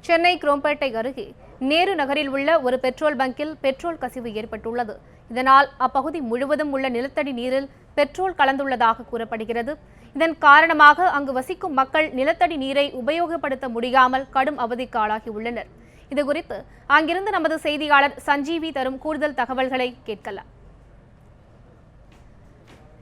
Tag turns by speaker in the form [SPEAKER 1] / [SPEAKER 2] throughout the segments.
[SPEAKER 1] சென்னை குரோம்பேட்டை அருகே நேரு நகரில் உள்ள ஒரு பெட்ரோல் பங்கில் பெட்ரோல் கசிவு ஏற்பட்டுள்ளது. இதனால் அப்பகுதி முழுவதும் உள்ள நிலத்தடி நீரில் பெட்ரோல் கலந்துள்ளதாக கூறப்படுகிறது. இதன் காரணமாக அங்கு வசிக்கும் மக்கள் நிலத்தடி நீரை உபயோகப்படுத்த முடியாமல் கடும் அவதிக்கு ஆளாகியுள்ளனர். இதுகுறித்து அங்கிருந்து நமது செய்தியாளர் சஞ்சீவி தரும் கூடுதல் தகவல்களை கேட்கலாம்.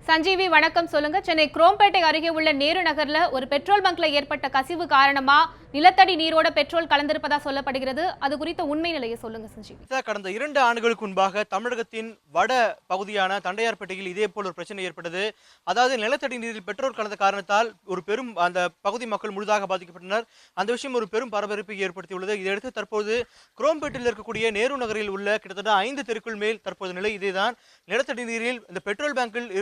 [SPEAKER 1] சஞ்சீவி, வணக்கம். சொல்லுங்க, சென்னை குரோம்பேட்டை அருகே உள்ள நேரு நகர்ல ஒரு பெட்ரோல் பங்க்ல ஏற்பட்ட கசிவு காரணமா நிலத்தடி நீரோட பெட்ரோல் கலந்திருப்பதா சொல்லப்படுகிறது. அது குறித்த உண்மை நிலையை சொல்லுங்க சஞ்சீவி.
[SPEAKER 2] கடந்த 2 ஆண்டுகளுக்கு முன்பாக தமிழகத்தின் வட பகுதியான தண்டையார்பேட்டையில் இதே போல் ஒரு பிரச்சனை ஏற்பட்டது. அதாவது நிலத்தடி நீரில் பெட்ரோல் கலந்த காரணத்தால் ஒரு பெரும் அந்த பகுதி மக்கள் முழுதாக பாதிக்கப்பட்டனர். அந்த விஷயம் ஒரு பெரும் பரபரப்பை ஏற்படுத்தியுள்ளது. இதையடுத்து தற்போது குரோம்பேட்டையில் இருக்கக்கூடிய நேரு நகரில் உள்ள கிட்டத்தட்ட 5 தெருக்கள் மேல் தற்போது நிலை இதேதான். நிலத்தடி நீரில் இந்த பெட்ரோல் பங்கில்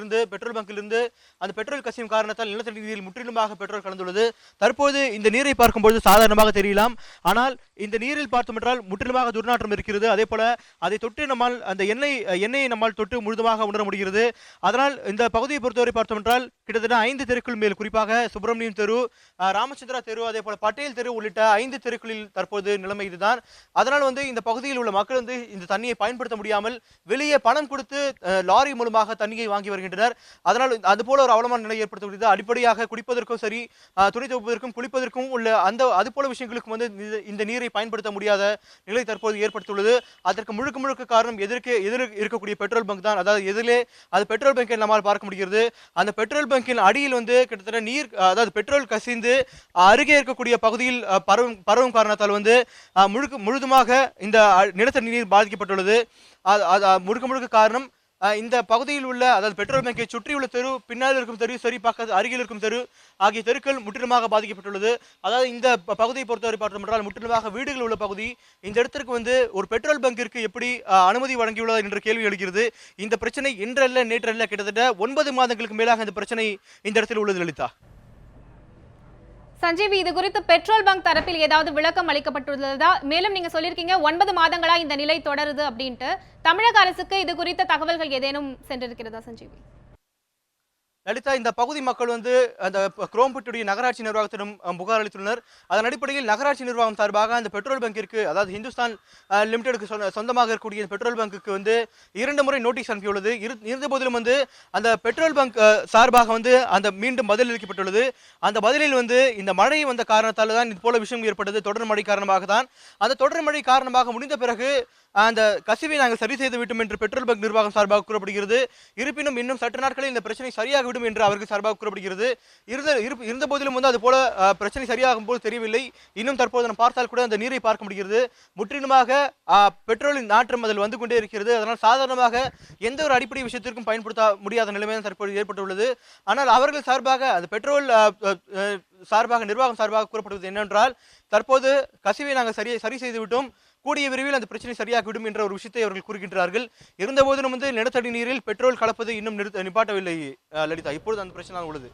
[SPEAKER 2] இருந்து அந்த பெட்ரோல் கசியும் காரணத்தால் நிலத்தடி நீரில் முற்றிலுமாக பெட்ரோல் கலந்துள்ளது. தற்போது இந்த நீரை பார்க்கும்போது சாதாரணமாக தெரியலாம். ஆனால் இந்த நீரில் பார்த்தோம் என்றால் முற்றிலுமாக துர்நாற்றம் இருக்கிறது. அதே போல அதை தொட்டு நம்மால் அந்த எண்ணெயை நம்மால் தொட்டு முழுதுமாக உணர முடிகிறது. அதனால் இந்த பகுதியை பொறுத்தவரை பார்த்தோம் என்றால் கிட்டத்தட்ட 5 தெருக்கள் மேல், குறிப்பாக சுப்பிரமணியம் தெரு, ராமச்சந்திரா தெரு, அதே போல பட்டேல் தெரு உள்ளிட்ட 5 தெருக்களில் தற்போது நிலைமை இதுதான். அதனால் இந்த பகுதியில் உள்ள மக்கள் இந்த தண்ணியை பயன்படுத்த முடியாமல் வெளியே பணம் கொடுத்து லாரி மூலமாக தண்ணியை வாங்கி வருகின்றனர். அதனால் அதுபோல ஒரு அவலமான நிலை ஏற்படுத்தப்படுகிறது. அடிப்படையாக குடிப்பதற்கும் சரி, துணி துவைப்பதற்கும் குளிப்பதற்கும் உள்ள அது போல விஷயங்களுக்கும் இந்த நீரை பயன்படுத்த முடியாத நிலை தற்போது ஏற்படுத்தியுள்ளது. அதற்கு முழுக்க காரணம் எதிர் இருக்கக்கூடிய பெட்ரோல் பங்க் தான். அதாவது எதிலே அது பெட்ரோல் பங்கை நம்மால் பார்க்க முடிகிறது. அந்த பெட்ரோல் பங்கின் அடியில் கிட்டத்தட்ட நீர், அதாவது பெட்ரோல் கசிந்து அருகே இருக்கக்கூடிய பகுதியில் பரவும் காரணத்தால் முழுதுமாக இந்த நிலத்தடி நீர் பாதிக்கப்பட்டுள்ளது. முழுக்க காரணம் இந்த பகுதியில் உள்ள, அதாவது பெட்ரோல் பங்கை சுற்றியுள்ள தெரு, பின்னால் இருக்கும் தெரு, சரி பக்கத்து அருகில் இருக்கும் தெரு ஆகிய தெருக்கள் முற்றிலுமாக பாதிக்கப்பட்டுள்ளது. அதாவது இந்த பகுதியை பொறுத்தவரை பார்த்தோம் என்றால் முற்றிலுமாக வீடுகள் உள்ள பகுதி. இந்த இடத்திற்கு ஒரு பெட்ரோல் பங்கிற்கு எப்படி அனுமதி வழங்கியுள்ளது என்ற கேள்வி எழுகிறது. இந்த பிரச்சனை இன்றல்ல நேற்றல்ல, கிட்டத்தட்ட 9 மாதங்களுக்கு மேலாக இந்த பிரச்சனை இந்த இடத்தில் உள்ளது. லலிதா,
[SPEAKER 1] சஞ்சீவி, இது குறித்து பெட்ரோல் பங்க் தரப்பில் ஏதாவது விளக்கம் அளிக்கப்பட்டுள்ளதா? மேலும் நீங்க சொல்லியிருக்கீங்க 9 மாதங்களா இந்த நிலை தொடருது அப்படின்ட்டு. தமிழக அரசுக்கு இது குறித்த தகவல்கள் ஏதேனும் சென்றிருக்கிறதா சஞ்சீவி?
[SPEAKER 2] லலிதா, இந்த பகுதி மக்கள் அந்த குரோம்பேட்டையுடைய நகராட்சி நிர்வாகத்திடம் புகார் அளித்துள்ளனர். அதன் அடிப்படையில் நகராட்சி நிர்வாகம் சார்பாக அந்த பெட்ரோல் பங்கிற்கு, அதாவது ஹிந்துஸ்தான் லிமிடெடுக்கு சொந்தமாக இருக்கக்கூடிய பெட்ரோல் பங்குக்கு 2 முறை நோட்டீஸ் அனுப்பியுள்ளது. இருந்த போதிலும் அந்த பெட்ரோல் பங்க் சார்பாக அந்த மீண்டும் பதில் அளிக்கப்பட்டுள்ளது. அந்த பதிலில் இந்த மழை வந்த காரணத்தால் தான் இது போல விஷயம் ஏற்பட்டது. தொடர் மழை காரணமாக தான். அந்த தொடர் மழை காரணமாக முடிந்த பிறகு அந்த கசிவை நாங்கள் சரி செய்து விட்டோம் என்று பெட்ரோல் பங்க் நிர்வாகம் சார்பாக கூறப்படுகிறது. இருப்பினும் இன்னும் சற்று நாட்களில் இந்த பிரச்சனை சரியாகிவிடும் என்று அவர்கள் சார்பாக கூறப்படுகிறது. இருந்த போதிலும் அது போல பிரச்சனை சரியாகும் போது தெரியவில்லை. இன்னும் தற்போது நாம் பார்த்தால் கூட அந்த நீரை பார்க்க முடிகிறது. முற்றிலுமாக பெட்ரோலின் நாற்றம் அதில் வந்து கொண்டே இருக்கிறது. அதனால் சாதாரணமாக எந்த ஒரு அடிப்படை விஷயத்திற்கும் பயன்படுத்த முடியாத நிலைமை தான் தற்போது ஏற்பட்டுள்ளது. ஆனால் அவர்கள் சார்பாக, அந்த பெட்ரோல் சார்பாக, நிர்வாகம் சார்பாக கூறப்படுவது என்னவென்றால், தற்போது கசிவை நாங்கள் சரி செய்து விட்டோம், கூடிய விரைவில் அந்த பிரச்சனை சரியாகிவிடும் என்ற ஒரு விஷயத்தை அவர்கள் கூறுகின்றார்கள். இருந்தபோதிலும் நிலத்தடி நீரில் பெட்ரோல் கலப்பது இன்னும் நிப்பாட்டவில்லை லலிதா. இப்பொழுது அந்த பிரச்சனை உள்ளது.